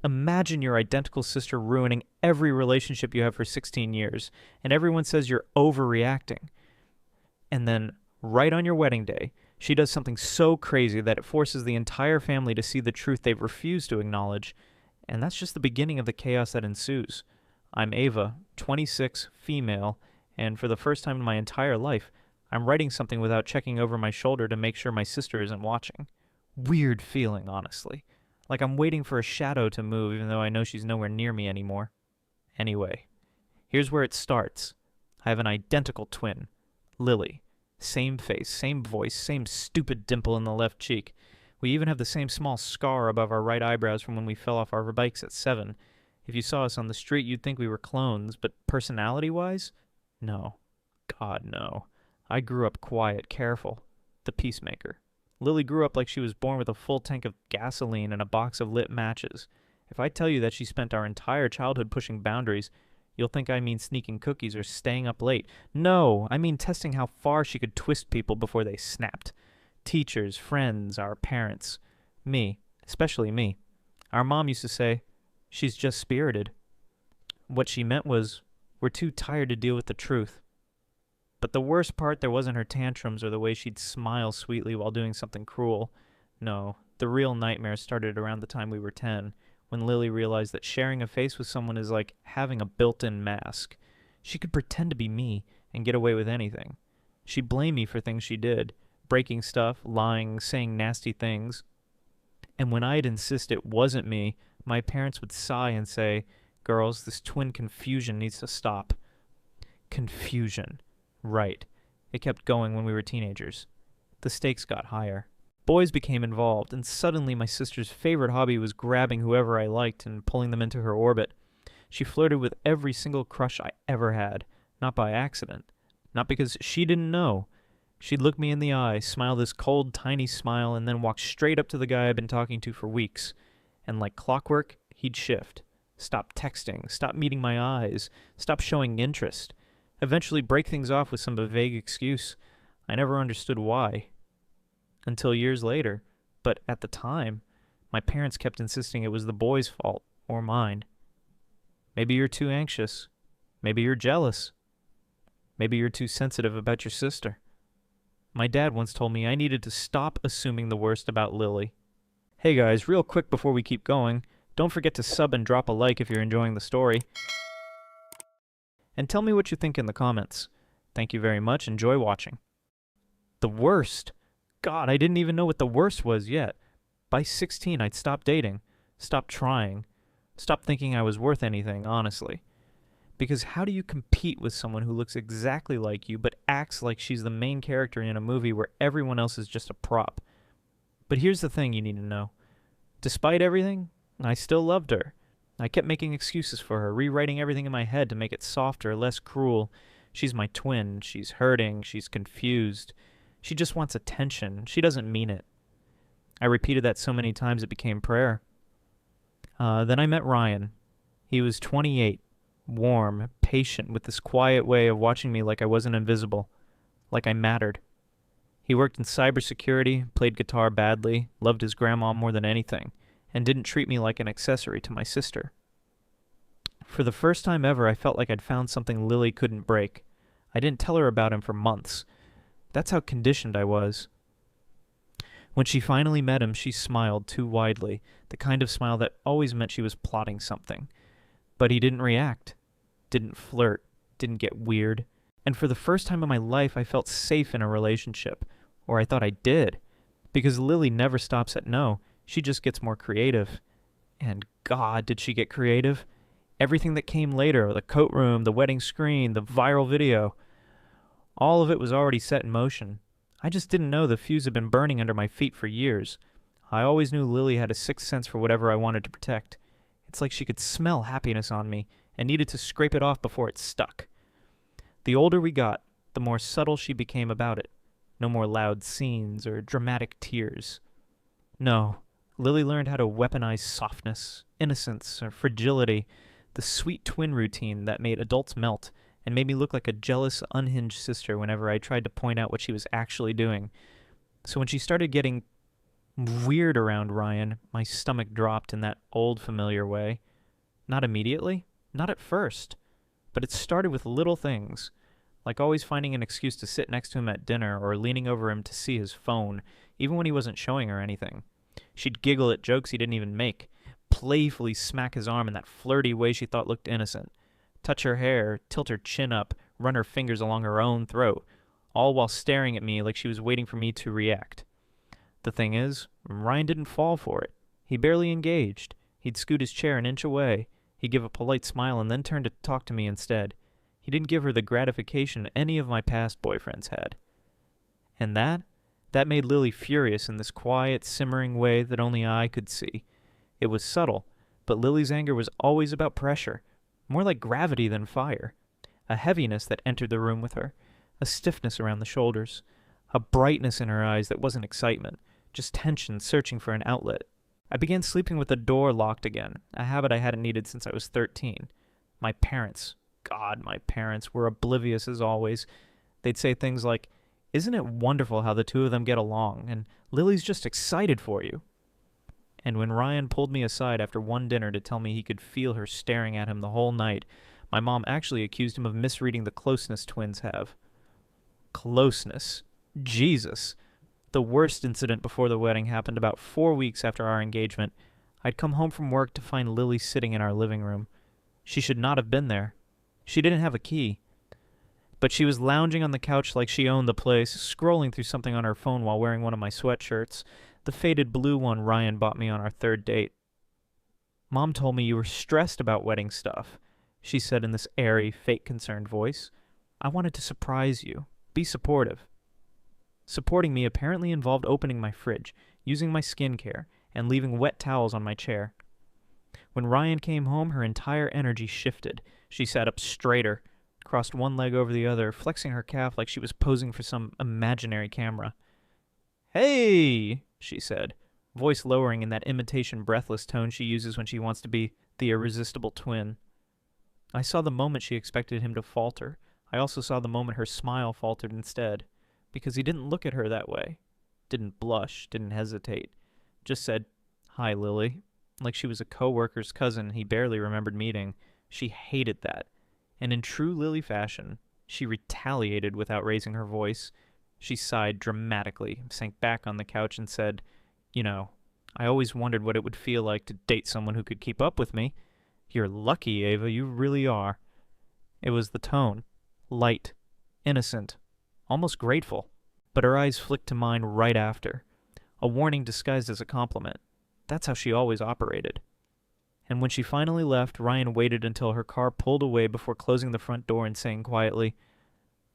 Imagine your identical sister ruining every relationship you have for 16 years, and everyone says you're overreacting. And then, right on your wedding day, she does something so crazy that it forces the entire family to see the truth they've refused to acknowledge. And that's just the beginning of the chaos that ensues. I'm Ava, 26, female, and for the first time in my entire life, I'm writing something without checking over my shoulder to make sure my sister isn't watching. Weird feeling, honestly. Like I'm waiting for a shadow to move even though I know she's nowhere near me anymore. Anyway, here's where it starts. I have an identical twin, Lily. Same face, same voice, same stupid dimple in the left cheek. We even have the same small scar above our right eyebrows from when we fell off our bikes at 7. If you saw us on the street, you'd think we were clones, but personality-wise? No. God, no. I grew up quiet, careful. The peacemaker. Lily grew up like she was born with a full tank of gasoline and a box of lit matches. If I tell you that she spent our entire childhood pushing boundaries, you'll think I mean sneaking cookies or staying up late. No, I mean testing how far she could twist people before they snapped. Teachers, friends, our parents. Me, especially me. Our mom used to say, she's just spirited. What she meant was, we're too tired to deal with the truth. But the worst part, there wasn't her tantrums or the way she'd smile sweetly while doing something cruel. No, the real nightmare started around the time we were 10, when Lily realized that sharing a face with someone is like having a built-in mask. She could pretend to be me and get away with anything. She'd blame me for things she did, breaking stuff, lying, saying nasty things. And when I'd insist it wasn't me, my parents would sigh and say, "Girls, this twin confusion needs to stop." Confusion. Right. It kept going when we were teenagers. The stakes got higher. Boys became involved, and suddenly my sister's favorite hobby was grabbing whoever I liked and pulling them into her orbit. She flirted with every single crush I ever had, not by accident, not because she didn't know. She'd look me in the eye, smile this cold, tiny smile, and then walk straight up to the guy I'd been talking to for weeks. And like clockwork, he'd shift. Stop texting, stop meeting my eyes, stop showing interest. Eventually break things off with some vague excuse. I never understood why. Until years later. But at the time, my parents kept insisting it was the boy's fault, or mine. Maybe you're too anxious. Maybe you're jealous. Maybe you're too sensitive about your sister. My dad once told me I needed to stop assuming the worst about Lily. Hey guys, real quick before we keep going, don't forget to sub and drop a like if you're enjoying the story. And tell me what you think in the comments. Thank you very much. Enjoy watching. The worst? God, I didn't even know what the worst was yet. By 16, I'd stopped dating, stopped trying, stopped thinking I was worth anything, honestly. Because how do you compete with someone who looks exactly like you but acts like she's the main character in a movie where everyone else is just a prop? But here's the thing you need to know. Despite everything, I still loved her. I kept making excuses for her, rewriting everything in my head to make it softer, less cruel. She's my twin. She's hurting. She's confused. She just wants attention. She doesn't mean it. I repeated that so many times it became prayer. Then I met Ryan. He was 28, warm, patient, with this quiet way of watching me like I wasn't invisible, like I mattered. He worked in cybersecurity, played guitar badly, loved his grandma more than anything, and didn't treat me like an accessory to my sister. For the first time ever, I felt like I'd found something Lily couldn't break. I didn't tell her about him for months. That's how conditioned I was. When she finally met him, she smiled too widely, the kind of smile that always meant she was plotting something. But he didn't react, didn't flirt, didn't get weird. And for the first time in my life, I felt safe in a relationship, or I thought I did, because Lily never stops at no. She just gets more creative. And God, did she get creative? Everything that came later, the coat room, the wedding screen, the viral video, all of it was already set in motion. I just didn't know the fuse had been burning under my feet for years. I always knew Lily had a sixth sense for whatever I wanted to protect. It's like she could smell happiness on me and needed to scrape it off before it stuck. The older we got, the more subtle she became about it. No more loud scenes or dramatic tears. No. Lily learned how to weaponize softness, innocence, or fragility, the sweet twin routine that made adults melt and made me look like a jealous, unhinged sister whenever I tried to point out what she was actually doing. So when she started getting weird around Ryan. My stomach dropped in that old familiar way. Not immediately, not at first, but it started with little things, like always finding an excuse to sit next to him at dinner or leaning over him to see his phone, even when he wasn't showing her anything. She'd giggle at jokes he didn't even make, playfully smack his arm in that flirty way she thought looked innocent, touch her hair, tilt her chin up, run her fingers along her own throat, all while staring at me like she was waiting for me to react. The thing is, Ryan didn't fall for it. He barely engaged. He'd scoot his chair an inch away. He'd give a polite smile and then turn to talk to me instead. He didn't give her the gratification any of my past boyfriends had. And that made Lily furious in this quiet, simmering way that only I could see. It was subtle, but Lily's anger was always about pressure, more like gravity than fire. A heaviness that entered the room with her, a stiffness around the shoulders, a brightness in her eyes that wasn't excitement, just tension searching for an outlet. I began sleeping with the door locked again, a habit I hadn't needed since I was 13. My parents, God, my parents, were oblivious as always. They'd say things like, "Isn't it wonderful how the two of them get along?" and "Lily's just excited for you." And when Ryan pulled me aside after one dinner to tell me he could feel her staring at him the whole night, my mom actually accused him of misreading the closeness twins have. Closeness. Jesus. The worst incident before the wedding happened about 4 weeks after our engagement. I'd come home from work to find Lily sitting in our living room. She should not have been there. She didn't have a key. But she was lounging on the couch like she owned the place, scrolling through something on her phone while wearing one of my sweatshirts, the faded blue one Ryan bought me on our third date. "Mom told me you were stressed about wedding stuff," she said in this airy, fake-concerned voice. "I wanted to surprise you, be supportive." Supporting me apparently involved opening my fridge, using my skincare, and leaving wet towels on my chair. When Ryan came home, her entire energy shifted. She sat up straighter, crossed one leg over the other, flexing her calf like she was posing for some imaginary camera. "Hey," she said, voice lowering in that imitation breathless tone she uses when she wants to be the irresistible twin. I saw the moment she expected him to falter. I also saw the moment her smile faltered instead, because he didn't look at her that way, didn't blush, didn't hesitate, just said, "Hi, Lily," like she was a co-worker's cousin he barely remembered meeting. She hated that, and in true Lily fashion, she retaliated without raising her voice. She sighed dramatically, sank back on the couch and said, "You know, I always wondered what it would feel like to date someone who could keep up with me. You're lucky, Ava, you really are." It was the tone, light, innocent, almost grateful, but her eyes flicked to mine right after. A warning disguised as a compliment. That's how she always operated. And when she finally left, Ryan waited until her car pulled away before closing the front door and saying quietly,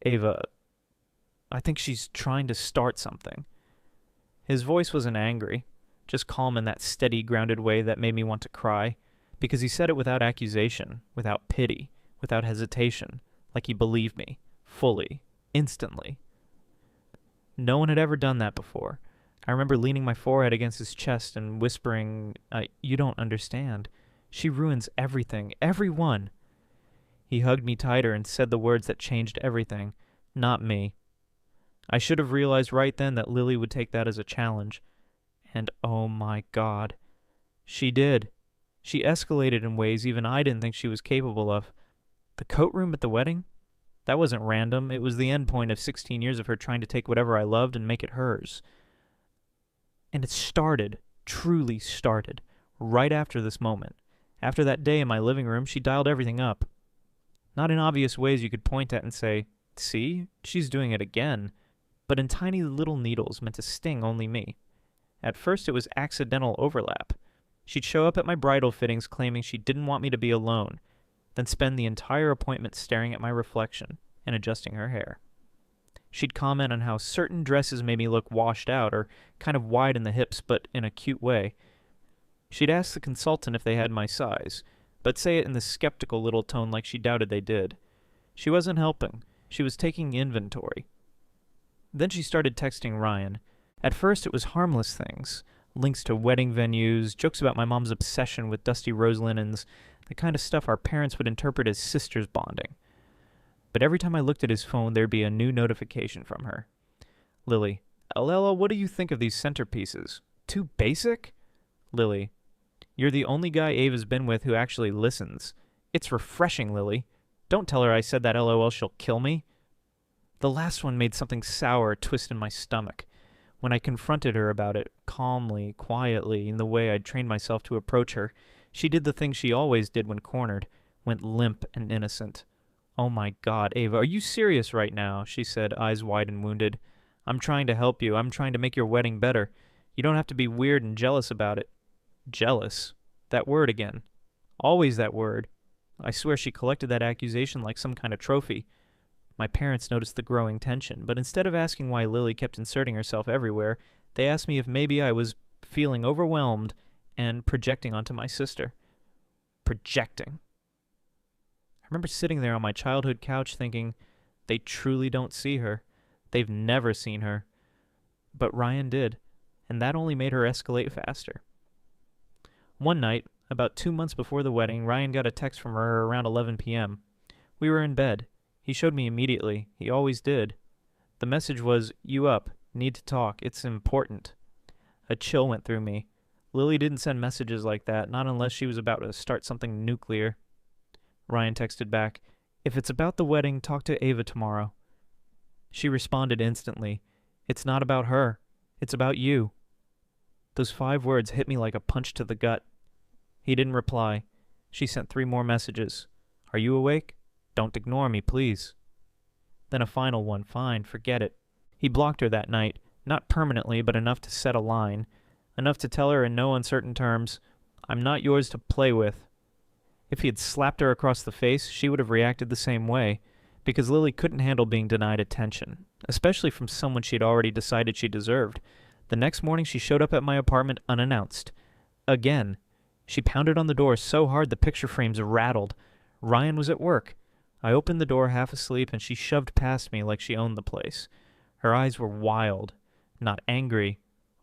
"Ava, I think she's trying to start something." His voice wasn't angry, just calm in that steady, grounded way that made me want to cry, because he said it without accusation, without pity, without hesitation, like he believed me, fully, instantly. No one had ever done that before. I remember leaning my forehead against his chest and whispering, "You don't understand. She ruins everything, everyone." He hugged me tighter and said the words that changed everything, "Not me." I should have realized right then that Lily would take that as a challenge. And oh my God, she did. She escalated in ways even I didn't think she was capable of. The coat room at the wedding? That wasn't random. It was the end point of 16 years of her trying to take whatever I loved and make it hers. And it started, truly started, right after this moment. After that day in my living room, she dialed everything up. Not in obvious ways you could point at and say, "See, she's doing it again," but in tiny little needles meant to sting only me. At first it was accidental overlap. She'd show up at my bridal fittings claiming she didn't want me to be alone, then spend the entire appointment staring at my reflection and adjusting her hair. She'd comment on how certain dresses made me look washed out or kind of wide in the hips, but in a cute way. She'd ask the consultant if they had my size, but say it in the skeptical little tone like she doubted they did. She wasn't helping. She was taking inventory. Then she started texting Ryan. At first it was harmless things. Links to wedding venues, jokes about my mom's obsession with dusty rose linens, the kind of stuff our parents would interpret as sisters bonding. But every time I looked at his phone, there'd be a new notification from her. "Lily, Ella, what do you think of these centerpieces? Too basic? Lily, you're the only guy Ava's been with who actually listens. It's refreshing, Lily. Don't tell her I said that LOL she'll kill me. The last one made something sour twist in my stomach. When I confronted her about it, calmly, quietly, in the way I'd trained myself to approach her, she did the thing she always did when cornered, went limp and innocent. "Oh my God, Ava, are you serious right now?" she said, eyes wide and wounded. "I'm trying to help you. I'm trying to make your wedding better. You don't have to be weird and jealous about it." Jealous? That word again. Always that word. I swear she collected that accusation like some kind of trophy. My parents noticed the growing tension, but instead of asking why Lily kept inserting herself everywhere, they asked me if maybe I was feeling overwhelmed and projecting onto my sister. Projecting. I remember sitting there on my childhood couch thinking, they truly don't see her. They've never seen her. But Ryan did, and that only made her escalate faster. One night, about 2 months before the wedding, Ryan got a text from her around 11 p.m. We were in bed. He showed me immediately. He always did. The message was, "You up. Need to talk. It's important." A chill went through me. Lily didn't send messages like that, not unless she was about to start something nuclear. Ryan texted back, "If it's about the wedding, talk to Ava tomorrow." She responded instantly, "It's not about her. It's about you." Those 5 words hit me like a punch to the gut. He didn't reply. She sent 3 more messages. "Are you awake? Don't ignore me, please." Then a final one. "Fine, forget it." He blocked her that night, not permanently, but enough to set a line. Enough to tell her in no uncertain terms, "I'm not yours to play with." If he had slapped her across the face, she would have reacted the same way, because Lily couldn't handle being denied attention, especially from someone she'd already decided she deserved. The next morning she showed up at my apartment unannounced. Again. She pounded on the door so hard the picture frames rattled. Ryan was at work. I opened the door half asleep, and she shoved past me like she owned the place. Her eyes were wild, not angry,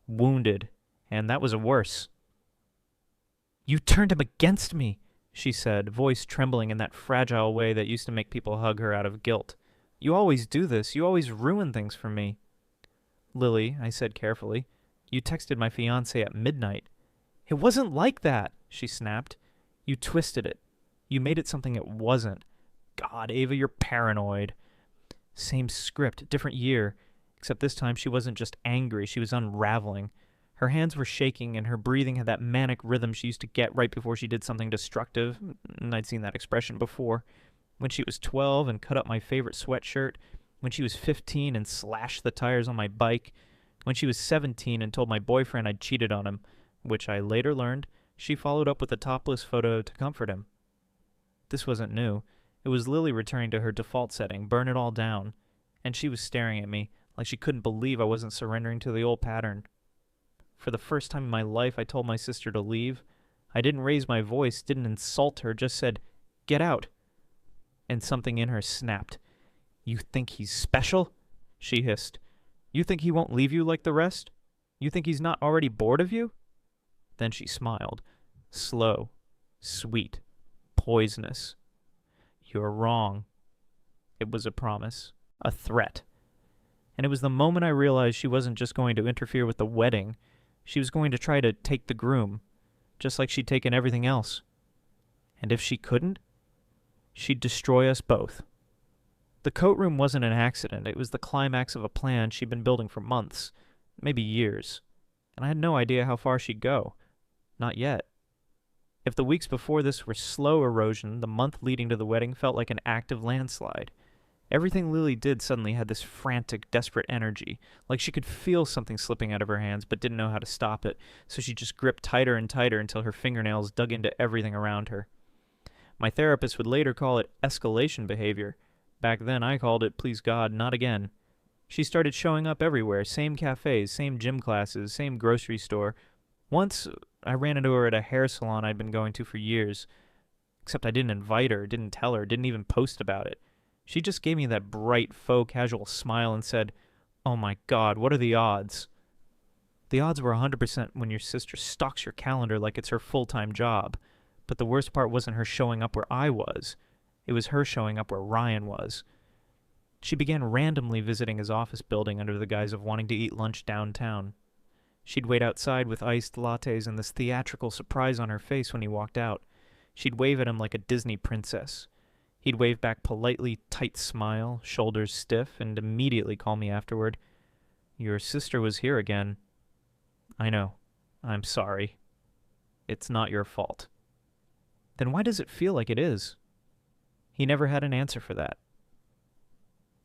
wounded, and that was worse. "You turned him against me," she said, voice trembling in that fragile way that used to make people hug her out of guilt. "You always do this. You always ruin things for me." "Lily," I said carefully, "you texted my fiancé at midnight." "It wasn't like that," she snapped. "You twisted it. You made it something it wasn't. God, Ava, you're paranoid." Same script, different year, except this time she wasn't just angry, she was unraveling. Her hands were shaking, and her breathing had that manic rhythm she used to get right before she did something destructive, and I'd seen that expression before. When she was 12 and cut up my favorite sweatshirt, when she was 15 and slashed the tires on my bike, when she was 17 and told my boyfriend I'd cheated on him, which I later learned she followed up with a topless photo to comfort him. This wasn't new. It was Lily returning to her default setting, burn it all down, and she was staring at me like she couldn't believe I wasn't surrendering to the old pattern. For the first time in my life, I told my sister to leave. I didn't raise my voice, didn't insult her, just said, "Get out." And something in her snapped. "You think he's special?" she hissed. "You think he won't leave you like the rest? You think he's not already bored of you?" Then she smiled. Slow, sweet, poisonous. "You're wrong." It was a promise, a threat. And it was the moment I realized she wasn't just going to interfere with the wedding. She was going to try to take the groom, just like she'd taken everything else. And if she couldn't, she'd destroy us both. The coat room wasn't an accident. It was the climax of a plan she'd been building for months, maybe years. And I had no idea how far she'd go. Not yet. If the weeks before this were slow erosion, the month leading to the wedding felt like an active landslide. Everything Lily did suddenly had this frantic, desperate energy, like she could feel something slipping out of her hands but didn't know how to stop it, so she just gripped tighter and tighter until her fingernails dug into everything around her. My therapist would later call it escalation behavior. Back then I called it, please God, not again. She started showing up everywhere, same cafes, same gym classes, same grocery store. Once, I ran into her at a hair salon I'd been going to for years. Except I didn't invite her, didn't tell her, didn't even post about it. She just gave me that bright, faux casual smile and said, "Oh my God, what are the odds?" The odds were 100% when your sister stalks your calendar like it's her full-time job. But the worst part wasn't her showing up where I was. It was her showing up where Ryan was. She began randomly visiting his office building under the guise of wanting to eat lunch downtown. She'd wait outside with iced lattes and this theatrical surprise on her face when he walked out. She'd wave at him like a Disney princess. He'd wave back politely, tight smile, shoulders stiff, and immediately call me afterward. "Your sister was here again." "I know. I'm sorry. It's not your fault." "Then why does it feel like it is?" He never had an answer for that.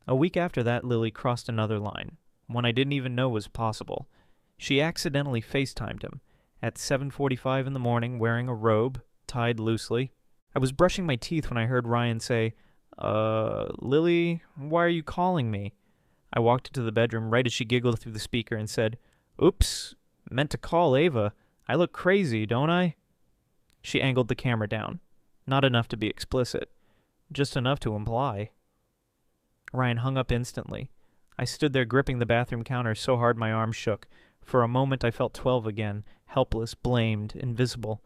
A week after that, Lily crossed another line, one I didn't even know was possible. She accidentally FaceTimed him at 7:45 in the morning, wearing a robe, tied loosely. I was brushing my teeth when I heard Ryan say, Lily, why are you calling me?" I walked into the bedroom right as she giggled through the speaker and said, "Oops, meant to call Ava. I look crazy, don't I?" She angled the camera down. Not enough to be explicit. Just enough to imply. Ryan hung up instantly. I stood there gripping the bathroom counter so hard my arms shook. For a moment I felt 12 again, helpless, blamed, invisible.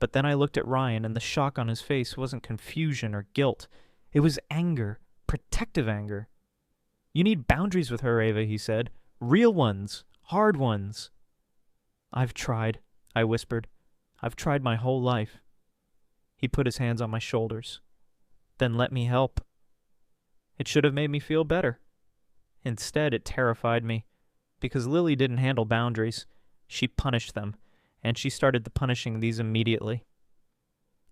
But then I looked at Ryan, and the shock on his face wasn't confusion or guilt. It was anger, protective anger. "You need boundaries with her, Ava," he said. "Real ones, hard ones." "I've tried," I whispered. "I've tried my whole life." He put his hands on my shoulders. "Then let me help." It should have made me feel better. Instead, it terrified me, because Lily didn't handle boundaries. She punished them, and she started the punishing these immediately.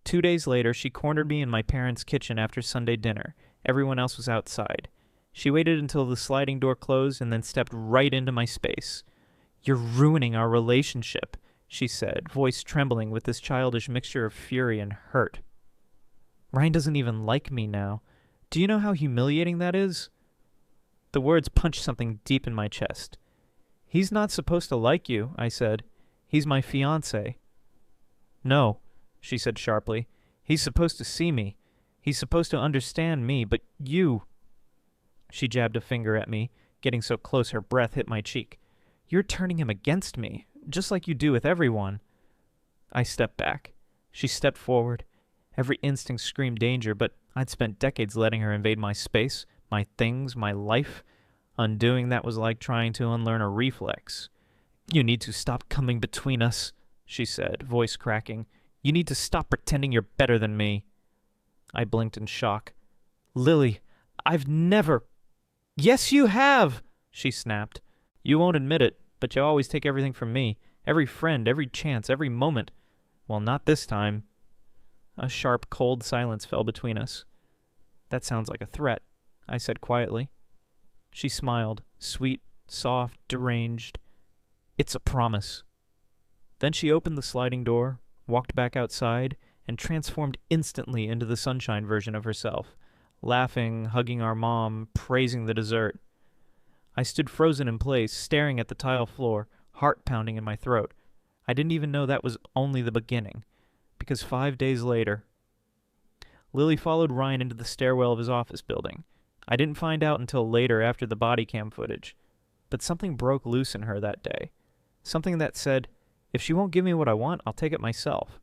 2 days later, she cornered me in my parents' kitchen after Sunday dinner. Everyone else was outside. She waited until the sliding door closed and then stepped right into my space. "You're ruining our relationship," she said, voice trembling with this childish mixture of fury and hurt. "Ryan doesn't even like me now. Do you know how humiliating that is?" The words punched something deep in my chest. "He's not supposed to like you," I said. "He's my fiancé." "No," she said sharply. "He's supposed to see me. He's supposed to understand me, but you—" She jabbed a finger at me, getting so close her breath hit my cheek. "You're turning him against me, just like you do with everyone." I stepped back. She stepped forward. Every instinct screamed danger, but I'd spent decades letting her invade my space, my things, my life. Undoing that was like trying to unlearn a reflex. "You need to stop coming between us," she said, voice cracking. "You need to stop pretending you're better than me." I blinked in shock. "Lily, I've never—" "Yes, you have," she snapped. "You won't admit it, but you always take everything from me. Every friend, every chance, every moment. Well, not this time." A sharp, cold silence fell between us. "That sounds like a threat," I said quietly. She smiled, sweet, soft, deranged. "It's a promise." Then she opened the sliding door, walked back outside, and transformed instantly into the sunshine version of herself, laughing, hugging our mom, praising the dessert. I stood frozen in place, staring at the tile floor, heart pounding in my throat. I didn't even know that was only the beginning, because 5 days later, Lily followed Ryan into the stairwell of his office building. I didn't find out until later after the body cam footage, but something broke loose in her that day. Something that said, if she won't give me what I want, I'll take it myself.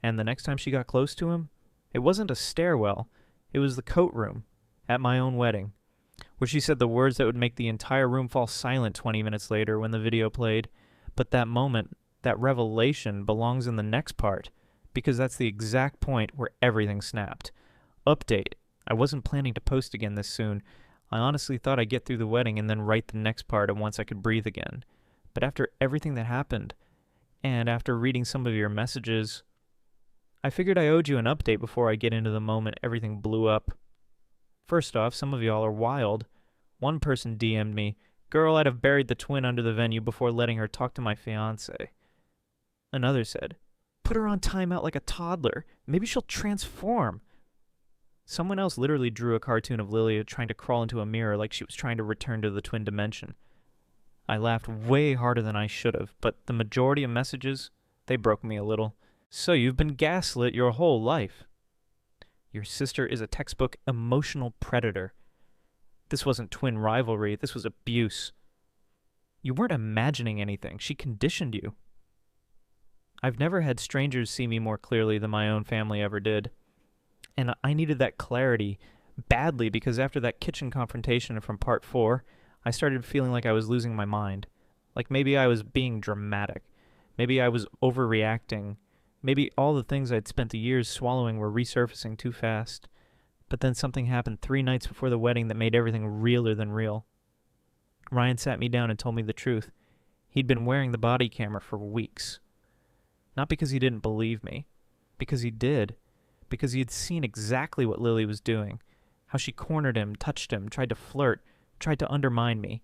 And the next time she got close to him, it wasn't a stairwell, it was the coat room, at my own wedding, where she said the words that would make the entire room fall silent 20 minutes later when the video played. But that moment, that revelation, belongs in the next part, because that's the exact point where everything snapped. Update. I wasn't planning to post again this soon. I honestly thought I'd get through the wedding and then write the next part once I could breathe again. But after everything that happened, and after reading some of your messages, I figured I owed you an update before I get into the moment everything blew up. First off, some of y'all are wild. One person DM'd me, "Girl, I'd have buried the twin under the venue before letting her talk to my fiancé." Another said, "Put her on timeout like a toddler. Maybe she'll transform." Someone else literally drew a cartoon of Lily trying to crawl into a mirror like she was trying to return to the twin dimension. I laughed way harder than I should have, but the majority of messages, they broke me a little. "So you've been gaslit your whole life." Your sister is a textbook emotional predator. This wasn't twin rivalry, this was abuse. You weren't imagining anything, she conditioned you. I've never had strangers see me more clearly than my own family ever did. And I needed that clarity badly because after that kitchen confrontation from part 4, I started feeling like I was losing my mind. Like maybe I was being dramatic. Maybe I was overreacting. Maybe all the things I'd spent the years swallowing were resurfacing too fast. But then something happened 3 nights before the wedding that made everything realer than real. Ryan sat me down and told me the truth. He'd been wearing the body camera for weeks. Not because he didn't believe me. Because he did. Because he had seen exactly what Lily was doing. How she cornered him, touched him, tried to flirt, tried to undermine me.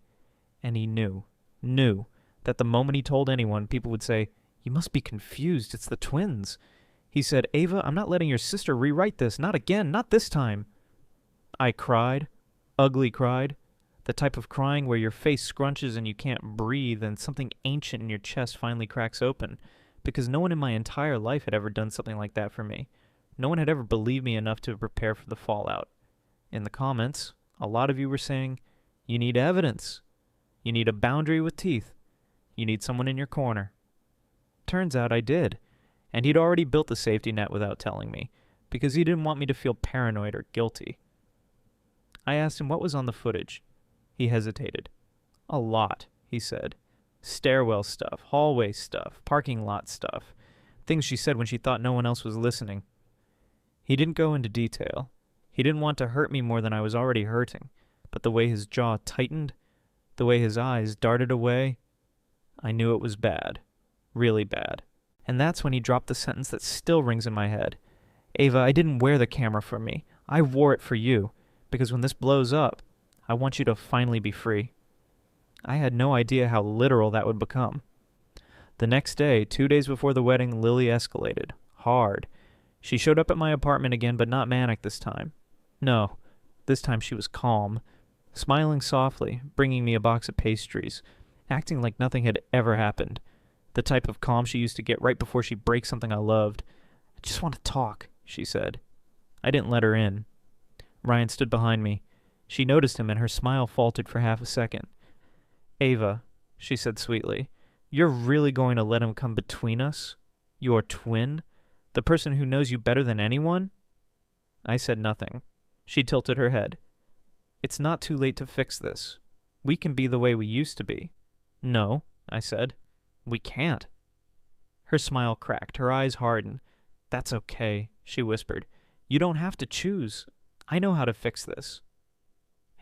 And he knew that the moment he told anyone, people would say, "You must be confused, it's the twins." He said, "Ava, I'm not letting your sister rewrite this, not again, not this time." I cried, ugly cried, the type of crying where your face scrunches and you can't breathe and something ancient in your chest finally cracks open, because no one in my entire life had ever done something like that for me. No one had ever believed me enough to prepare for the fallout. In the comments, a lot of you were saying, "You need evidence. You need a boundary with teeth. You need someone in your corner." Turns out I did, and he'd already built the safety net without telling me, because he didn't want me to feel paranoid or guilty. I asked him what was on the footage. He hesitated. "A lot," he said. "Stairwell stuff, hallway stuff, parking lot stuff. Things she said when she thought no one else was listening." He didn't go into detail. He didn't want to hurt me more than I was already hurting, but the way his jaw tightened, the way his eyes darted away, I knew it was bad. Really bad. And that's when he dropped the sentence that still rings in my head. "Ava, I didn't wear the camera for me. I wore it for you. Because when this blows up, I want you to finally be free." I had no idea how literal that would become. The next day, 2 days before the wedding, Lily escalated. Hard. She showed up at my apartment again, but not manic this time. No, this time she was calm, smiling softly, bringing me a box of pastries, acting like nothing had ever happened. The type of calm she used to get right before she breaks something I loved. "I just want to talk," she said. I didn't let her in. Ryan stood behind me. She noticed him and her smile faltered for half a second. "Ava," she said sweetly, "you're really going to let him come between us? Your twin? The person who knows you better than anyone?" I said nothing. She tilted her head. "It's not too late to fix this. We can be the way we used to be." "No," I said. "We can't." Her smile cracked. Her eyes hardened. "That's okay," she whispered. "You don't have to choose. I know how to fix this."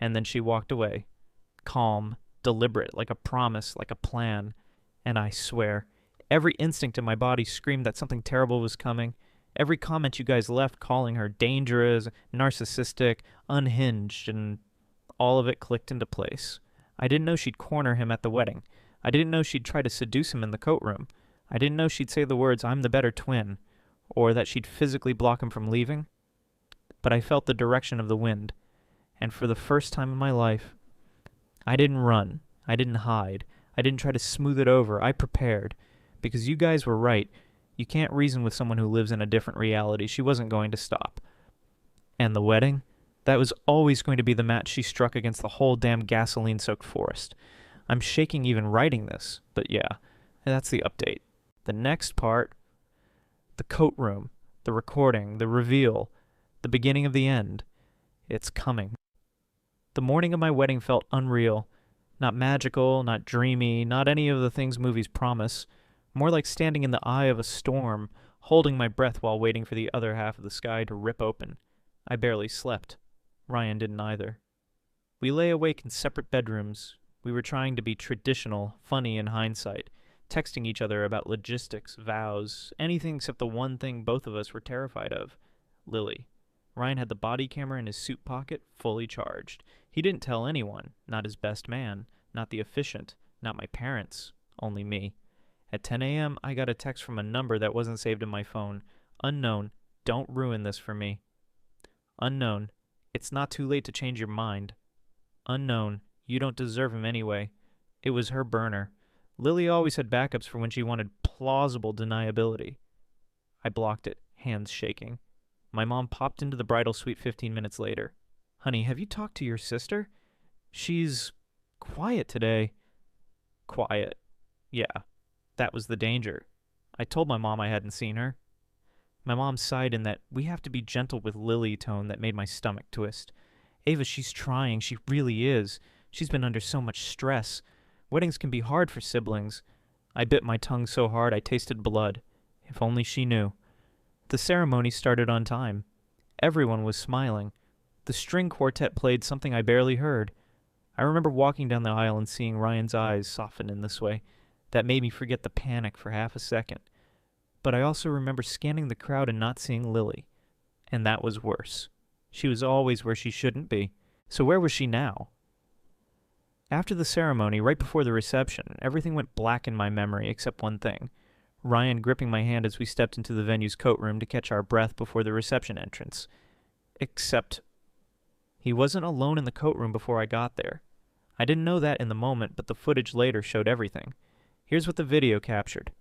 And then she walked away. Calm, deliberate, like a promise, like a plan. And I swear, every instinct in my body screamed that something terrible was coming. Every comment you guys left calling her dangerous, narcissistic, unhinged, and all of it clicked into place. I didn't know she'd corner him at the wedding. I didn't know she'd try to seduce him in the coat room. I didn't know she'd say the words, "I'm the better twin," or that she'd physically block him from leaving. But I felt the direction of the wind, and for the first time in my life, I didn't run. I didn't hide. I didn't try to smooth it over. I prepared. Because you guys were right. You can't reason with someone who lives in a different reality. She wasn't going to stop. And the wedding? That was always going to be the match she struck against the whole damn gasoline-soaked forest. I'm shaking even writing this, but yeah, that's the update. The next part, the coat room, the recording, the reveal, the beginning of the end. It's coming. The morning of my wedding felt unreal. Not magical, not dreamy, not any of the things movies promise. More like standing in the eye of a storm, holding my breath while waiting for the other half of the sky to rip open. I barely slept. Ryan didn't either. We lay awake in separate bedrooms. We were trying to be traditional, funny in hindsight, texting each other about logistics, vows, anything except the one thing both of us were terrified of. Lily. Ryan had the body camera in his suit pocket, fully charged. He didn't tell anyone, not his best man, not the officiant, not my parents, only me. At 10 a.m., I got a text from a number that wasn't saved in my phone. Unknown, don't ruin this for me. Unknown, it's not too late to change your mind. Unknown, you don't deserve him anyway. It was her burner. Lily always had backups for when she wanted plausible deniability. I blocked it, hands shaking. My mom popped into the bridal suite 15 minutes later. "Honey, have you talked to your sister? She's quiet today." Quiet. Yeah, that was the danger. I told my mom I hadn't seen her. My mom sighed in that "we have to be gentle with Lily" tone that made my stomach twist. "Ava, she's trying. She really is. She's been under so much stress. Weddings can be hard for siblings. I bit my tongue so hard I tasted blood. If only she knew. The ceremony started on time. Everyone was smiling. The string quartet played something I barely heard. I remember walking down the aisle and seeing Ryan's eyes soften in this way. That made me forget the panic for half a second. But I also remember scanning the crowd and not seeing Lily. And that was worse. She was always where she shouldn't be. So where was she now? After the ceremony, right before the reception, everything went black in my memory except one thing. Ryan gripping my hand as we stepped into the venue's coat room to catch our breath before the reception entrance. Except he wasn't alone in the coat room before I got there. I didn't know that in the moment, but the footage later showed everything. Here's what the video captured.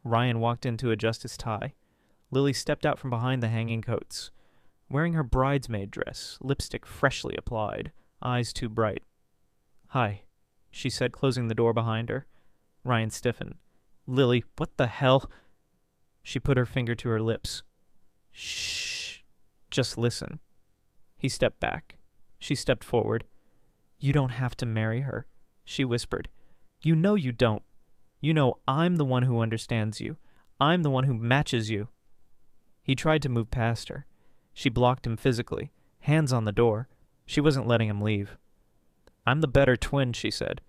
Ryan walked in to adjust his tie. Lily stepped out from behind the hanging coats, wearing her bridesmaid dress, lipstick freshly applied, eyes too bright. "Hi," she said, closing the door behind her. Ryan stiffened. "Lily, what the hell?" She put her finger to her lips. "Shh. Just listen." He stepped back. She stepped forward. "You don't have to marry her," she whispered. "You know you don't. You know I'm the one who understands you. I'm the one who matches you." He tried to move past her. She blocked him physically, hands on the door. She wasn't letting him leave. "I'm the better twin," she said.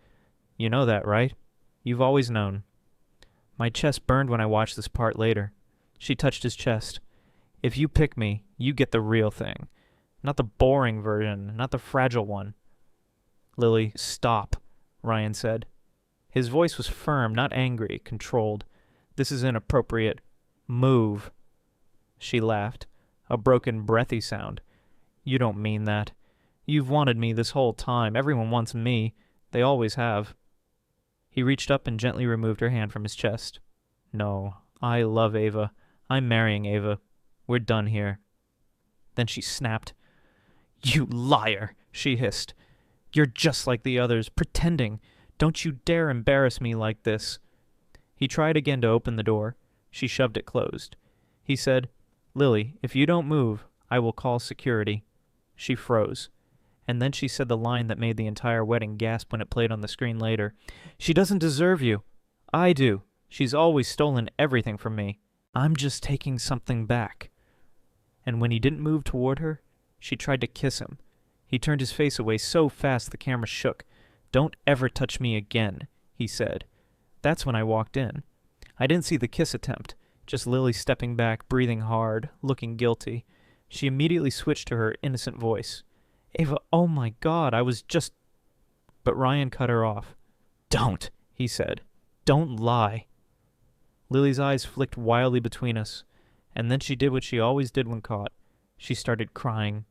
"You know that, right? You've always known." My chest burned when I watched this part later. She touched his chest. "If you pick me, you get the real thing. Not the boring version, not the fragile one." "Lily, stop," Ryan said. His voice was firm, not angry, controlled. "This is inappropriate. Move." She laughed, a broken, breathy sound. "You don't mean that. You've wanted me this whole time. Everyone wants me. They always have." He reached up and gently removed her hand from his chest. "No, I love Ava. I'm marrying Ava. We're done here." Then she snapped. "You liar," she hissed. "You're just like the others, pretending. Don't you dare embarrass me like this." He tried again to open the door. She shoved it closed. He said, "Lily, if you don't move, I will call security." She froze. And then she said the line that made the entire wedding gasp when it played on the screen later. "She doesn't deserve you. I do. She's always stolen everything from me. I'm just taking something back." And when he didn't move toward her, she tried to kiss him. He turned his face away so fast the camera shook. "Don't ever touch me again," he said. That's when I walked in. I didn't see the kiss attempt, just Lily stepping back, breathing hard, looking guilty. She immediately switched to her innocent voice. "Ava, oh my God, I was just—" But Ryan cut her off. "Don't," he said. "Don't lie." Lily's eyes flicked wildly between us, and then she did what she always did when caught. She started crying.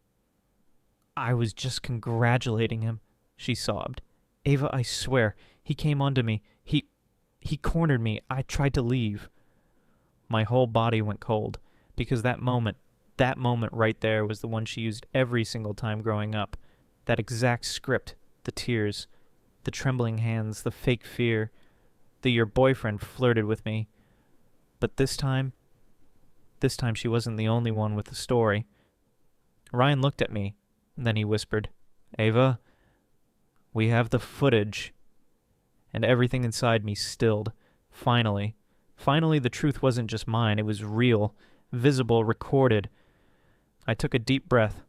"I was just congratulating him," she sobbed. "Ava, I swear, he came onto me. He cornered me. I tried to leave." My whole body went cold, because that moment right there was the one she used every single time growing up. That exact script, the tears, the trembling hands, the fake fear, your boyfriend flirted with me. But this time she wasn't the only one with the story. Ryan looked at me, and then he whispered, "Ava, we have the footage." And everything inside me stilled. Finally, the truth wasn't just mine. It was real, visible, recorded. I took a deep breath,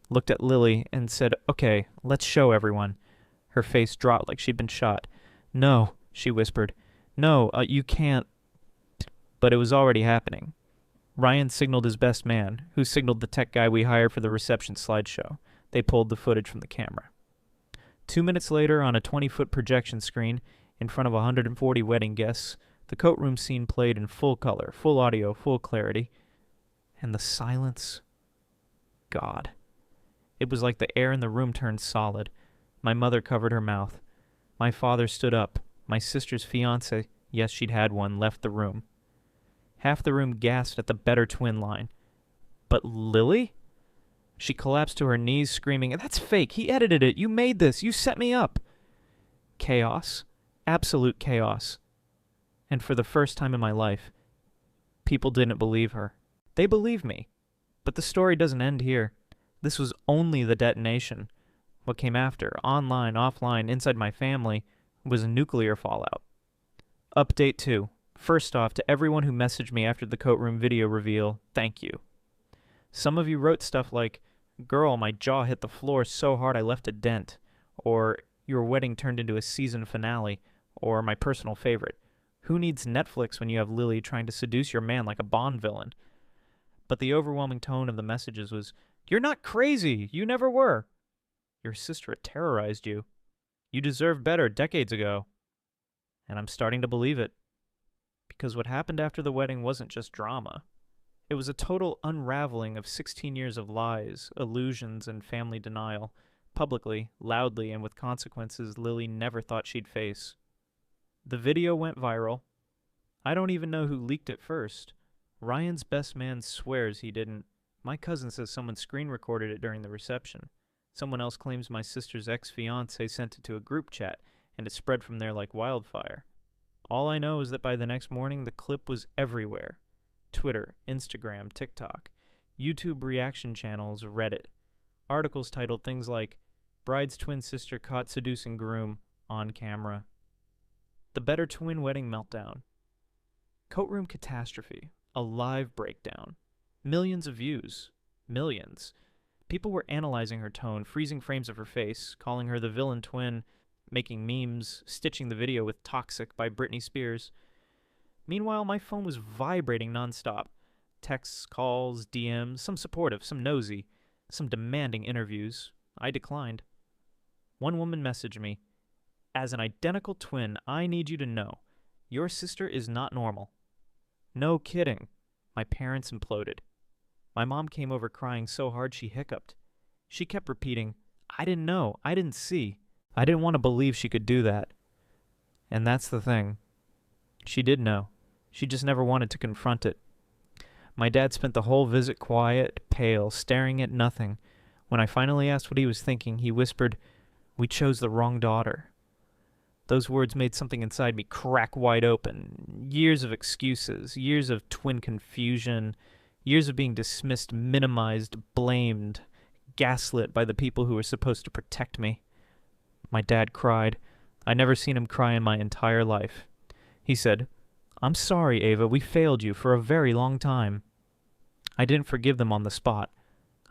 looked at Lily, and said, "Okay, let's show everyone." Her face dropped like she'd been shot. "No," she whispered. "No, you can't." But it was already happening. Ryan signaled his best man, who signaled the tech guy we hired for the reception slideshow. They pulled the footage from the camera. 2 minutes later, on a 20-foot projection screen, in front of 140 wedding guests, the coat room scene played in full color, full audio, full clarity. And the silence. God. It was like the air in the room turned solid. My mother covered her mouth. My father stood up. My sister's fiancé, yes, she'd had one, left the room. Half the room gasped at the better twin line. "But Lily?" She collapsed to her knees, screaming, "That's fake! He edited it! You made this! You set me up!" Chaos. Absolute chaos. And for the first time in my life, people didn't believe her. They believed me. But the story doesn't end here. This was only the detonation. What came after, online, offline, inside my family, was nuclear fallout. Update 2. First off, to everyone who messaged me after the coat room video reveal, thank you. Some of you wrote stuff like, "Girl, my jaw hit the floor so hard I left a dent," or "Your wedding turned into a season finale," or my personal favorite, "Who needs Netflix when you have Lily trying to seduce your man like a Bond villain?" But the overwhelming tone of the messages was, "You're not crazy. You never were. Your sister terrorized you. You deserved better decades ago." And I'm starting to believe it. Because what happened after the wedding wasn't just drama. It was a total unraveling of 16 years of lies, illusions, and family denial, publicly, loudly, and with consequences Lily never thought she'd face. The video went viral. I don't even know who leaked it first. Ryan's best man swears he didn't. My cousin says someone screen recorded it during the reception. Someone else claims my sister's ex-fiancé sent it to a group chat, and it spread from there like wildfire. All I know is that by the next morning, the clip was everywhere. Twitter, Instagram, TikTok, YouTube reaction channels, Reddit. Articles titled things like, "Bride's twin sister caught seducing groom on camera." The Better Twin Wedding Meltdown. Coat room catastrophe. A live breakdown. Millions of views. Millions. People were analyzing her tone, freezing frames of her face, calling her the villain twin, making memes, stitching the video with "Toxic" by Britney Spears. Meanwhile, my phone was vibrating nonstop. Texts, calls, DMs, some supportive, some nosy, some demanding interviews. I declined. One woman messaged me, "As an identical twin, I need you to know, your sister is not normal." No kidding. My parents imploded. My mom came over crying so hard she hiccuped. She kept repeating, "I didn't know, I didn't see." I didn't want to believe she could do that. And that's the thing. She did know. She just never wanted to confront it. My dad spent the whole visit quiet, pale, staring at nothing. When I finally asked what he was thinking, he whispered, "We chose the wrong daughter." Those words made something inside me crack wide open. Years of excuses, years of twin confusion, years of being dismissed, minimized, blamed, gaslit by the people who were supposed to protect me. My dad cried. I'd never seen him cry in my entire life. He said, "I'm sorry, Ava, we failed you for a very long time." I didn't forgive them on the spot.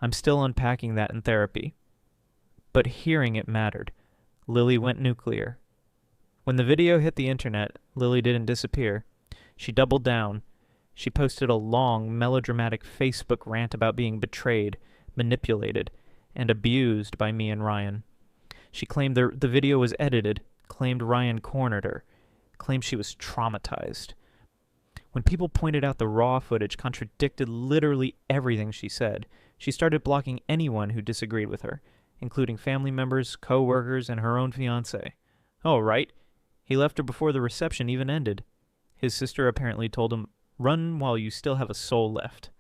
I'm still unpacking that in therapy. But hearing it mattered. Lily went nuclear. When the video hit the internet, Lily didn't disappear. She doubled down. She posted a long, melodramatic Facebook rant about being betrayed, manipulated, and abused by me and Ryan. She claimed the video was edited, claimed Ryan cornered her, claimed she was traumatized. When people pointed out the raw footage contradicted literally everything she said, she started blocking anyone who disagreed with her, including family members, co-workers, and her own fiancé. Oh, right. He left her before the reception even ended. His sister apparently told him, "Run while you still have a soul left."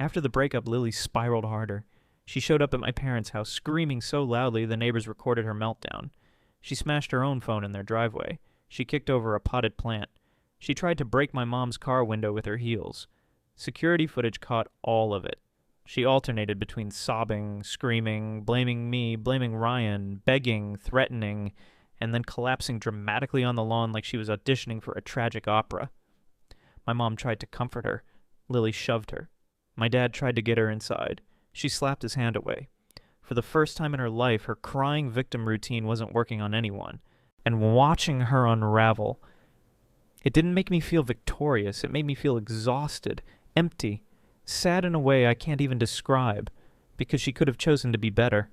After the breakup, Lily spiraled harder. She showed up at my parents' house, screaming so loudly the neighbors recorded her meltdown. She smashed her own phone in their driveway. She kicked over a potted plant. She tried to break my mom's car window with her heels. Security footage caught all of it. She alternated between sobbing, screaming, blaming me, blaming Ryan, begging, threatening, and then collapsing dramatically on the lawn like she was auditioning for a tragic opera. My mom tried to comfort her. Lily shoved her. My dad tried to get her inside. She slapped his hand away. For the first time in her life, her crying victim routine wasn't working on anyone. And watching her unravel, it didn't make me feel victorious. It made me feel exhausted, empty, sad in a way I can't even describe, because she could have chosen to be better.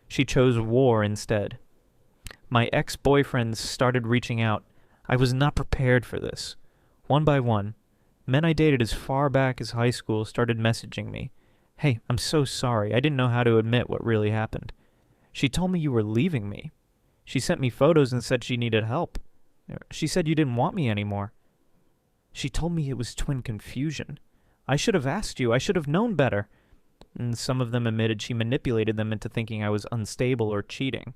She chose war instead. My ex-boyfriends started reaching out. I was not prepared for this. One by one, men I dated as far back as high school started messaging me. "Hey, I'm so sorry. I didn't know how to admit what really happened. She told me you were leaving me. She sent me photos and said she needed help. She said you didn't want me anymore. She told me it was twin confusion. I should have asked you. I should have known better." And some of them admitted she manipulated them into thinking I was unstable or cheating.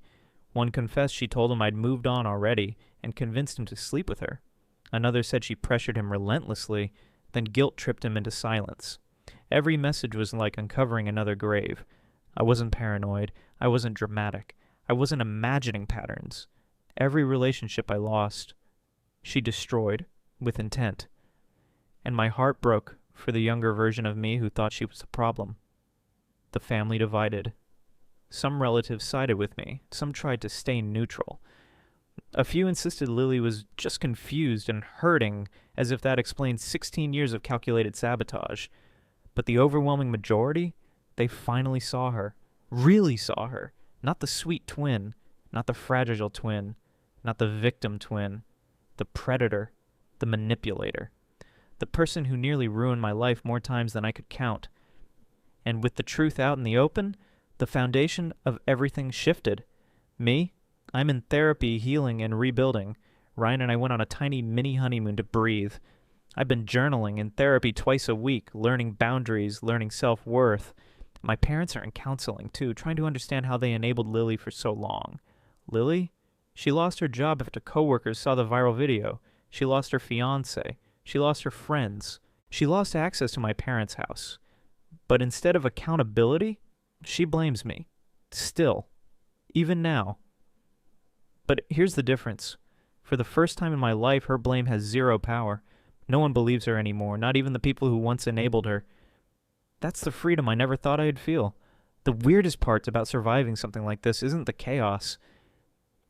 One confessed she told him I'd moved on already and convinced him to sleep with her. Another said she pressured him relentlessly, then guilt-tripped him into silence. Every message was like uncovering another grave. I wasn't paranoid. I wasn't dramatic. I wasn't imagining patterns. Every relationship I lost, she destroyed with intent. And my heart broke for the younger version of me who thought she was the problem. The family divided. Some relatives sided with me. Some tried to stay neutral. A few insisted Lily was just confused and hurting, as if that explained 16 years of calculated sabotage. But the overwhelming majority, they finally saw her. Really saw her. Not the sweet twin. Not the fragile twin. Not the victim twin. The predator. The manipulator. The person who nearly ruined my life more times than I could count. And with the truth out in the open, the foundation of everything shifted. Me? I'm in therapy, healing, and rebuilding. Ryan and I went on a tiny mini honeymoon to breathe. I've been journaling in therapy twice a week, learning boundaries, learning self-worth. My parents are in counseling, too, trying to understand how they enabled Lily for so long. Lily? She lost her job after coworkers saw the viral video. She lost her fiancé. She lost her friends. She lost access to my parents' house. But instead of accountability, she blames me. Still. Even now. But here's the difference. For the first time in my life, her blame has zero power. No one believes her anymore, not even the people who once enabled her. That's the freedom I never thought I'd feel. The weirdest parts about surviving something like this isn't the chaos.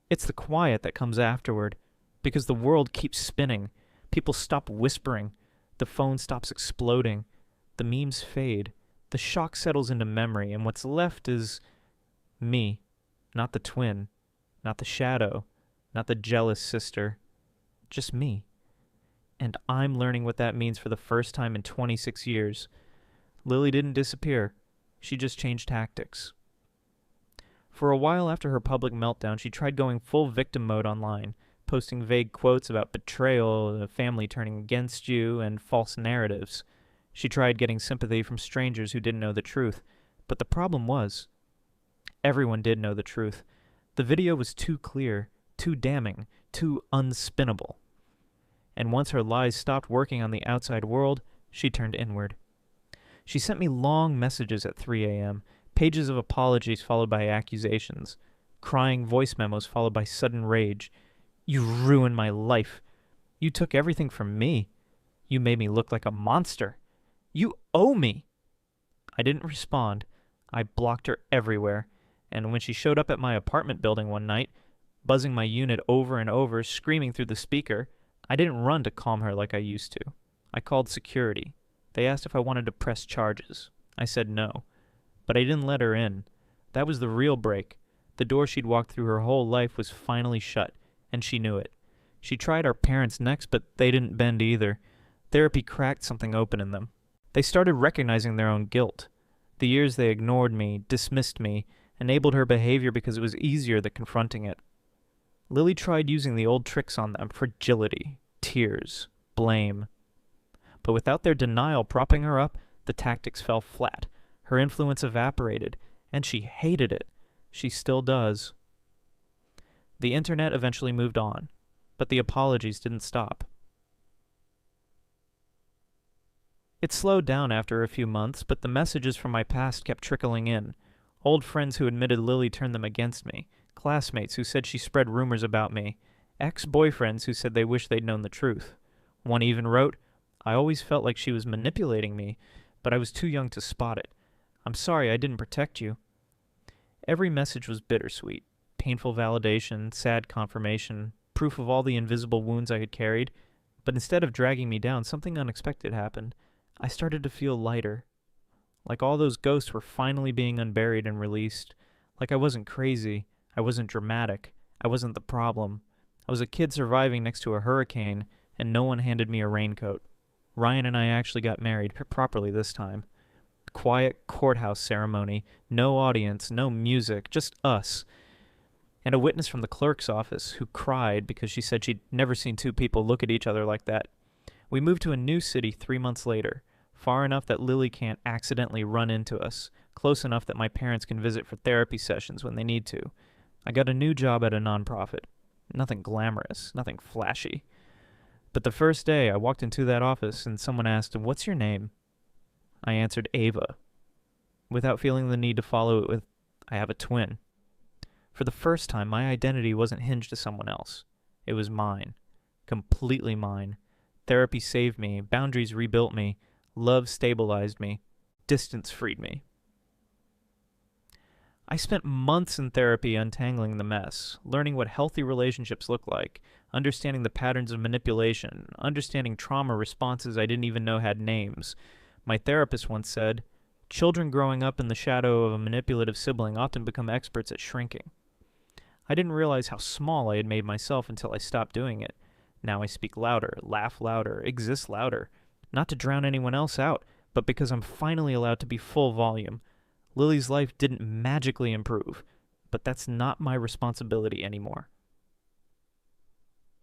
It's the quiet that comes afterward, because the world keeps spinning. People stop whispering. The phone stops exploding. The memes fade. The shock settles into memory, and what's left is me, not the twin. Not the shadow, not the jealous sister, just me. And I'm learning what that means for the first time in 26 years. Lily didn't disappear. She just changed tactics. For a while after her public meltdown, she tried going full victim mode online, posting vague quotes about betrayal, the family turning against you, and false narratives. She tried getting sympathy from strangers who didn't know the truth. But the problem was, everyone did know the truth. The video was too clear, too damning, too unspinnable. And once her lies stopped working on the outside world, she turned inward. She sent me long messages at 3 a.m., pages of apologies followed by accusations, crying voice memos followed by sudden rage. You ruined my life. You took everything from me. You made me look like a monster. You owe me. I didn't respond. I blocked her everywhere. And when she showed up at my apartment building one night, buzzing my unit over and over, screaming through the speaker, I didn't run to calm her like I used to. I called security. They asked if I wanted to press charges. I said no. But I didn't let her in. That was the real break. The door she'd walked through her whole life was finally shut, and she knew it. She tried our parents next, but they didn't bend either. Therapy cracked something open in them. They started recognizing their own guilt. The years they ignored me, dismissed me, enabled her behavior because it was easier than confronting it. Lily tried using the old tricks on them: fragility, tears, blame. But without their denial propping her up, the tactics fell flat. Her influence evaporated, and she hated it. She still does. The internet eventually moved on, but the apologies didn't stop. It slowed down after a few months, but the messages from my past kept trickling in. Old friends who admitted Lily turned them against me. Classmates who said she spread rumors about me. Ex-boyfriends who said they wished they'd known the truth. One even wrote, I always felt like she was manipulating me, but I was too young to spot it. I'm sorry I didn't protect you. Every message was bittersweet. Painful validation, sad confirmation, proof of all the invisible wounds I had carried. But instead of dragging me down, something unexpected happened. I started to feel lighter. Like all those ghosts were finally being unburied and released. Like I wasn't crazy. I wasn't dramatic. I wasn't the problem. I was a kid surviving next to a hurricane, and no one handed me a raincoat. Ryan and I actually got married, properly this time. Quiet courthouse ceremony. No audience, no music, just us. And a witness from the clerk's office who cried because she said she'd never seen two people look at each other like that. We moved to a new city 3 months later. Far enough that Lily can't accidentally run into us, close enough that my parents can visit for therapy sessions when they need to. I got a new job at a nonprofit. Nothing glamorous, nothing flashy. But the first day I walked into that office and someone asked, "What's your name?" I answered Ava, without feeling the need to follow it with, "I have a twin." For the first time, my identity wasn't hinged to someone else. It was mine. Completely mine. Therapy saved me. Boundaries rebuilt me. Love stabilized me. Distance freed me. I spent months in therapy untangling the mess, learning what healthy relationships look like, understanding the patterns of manipulation, understanding trauma responses I didn't even know had names. My therapist once said, "Children growing up in the shadow of a manipulative sibling often become experts at shrinking." I didn't realize how small I had made myself until I stopped doing it. Now I speak louder, laugh louder, exist louder. Not to drown anyone else out, but because I'm finally allowed to be full volume. Lily's life didn't magically improve, but that's not my responsibility anymore.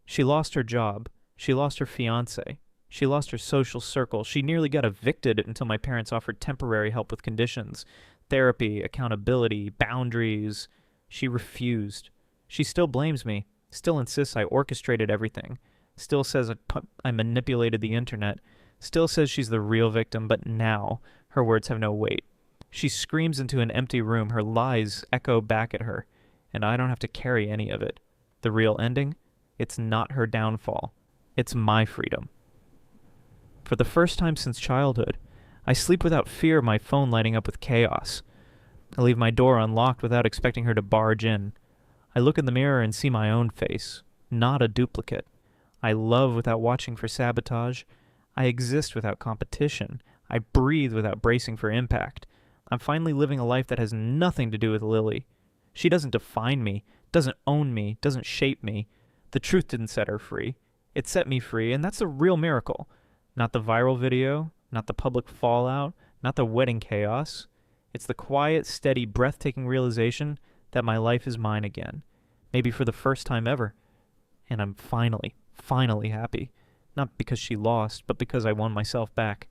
She lost her job. She lost her fiancé. She lost her social circle. She nearly got evicted until my parents offered temporary help with conditions, therapy, accountability, boundaries. She refused. She still blames me, still insists I orchestrated everything, still says I manipulated the internet, still says she's the real victim, but now her words have no weight. She screams into an empty room, her lies echo back at her, and I don't have to carry any of it. The real ending? It's not her downfall. It's my freedom. For the first time since childhood, I sleep without fear of my phone lighting up with chaos. I leave my door unlocked without expecting her to barge in. I look in the mirror and see my own face, not a duplicate. I love without watching for sabotage. I exist without competition. I breathe without bracing for impact. I'm finally living a life that has nothing to do with Lily. She doesn't define me, doesn't own me, doesn't shape me. The truth didn't set her free. It set me free, and that's a real miracle. Not the viral video, not the public fallout, not the wedding chaos. It's the quiet, steady, breathtaking realization that my life is mine again. Maybe for the first time ever. And I'm finally happy. Not because she lost, but because I won myself back.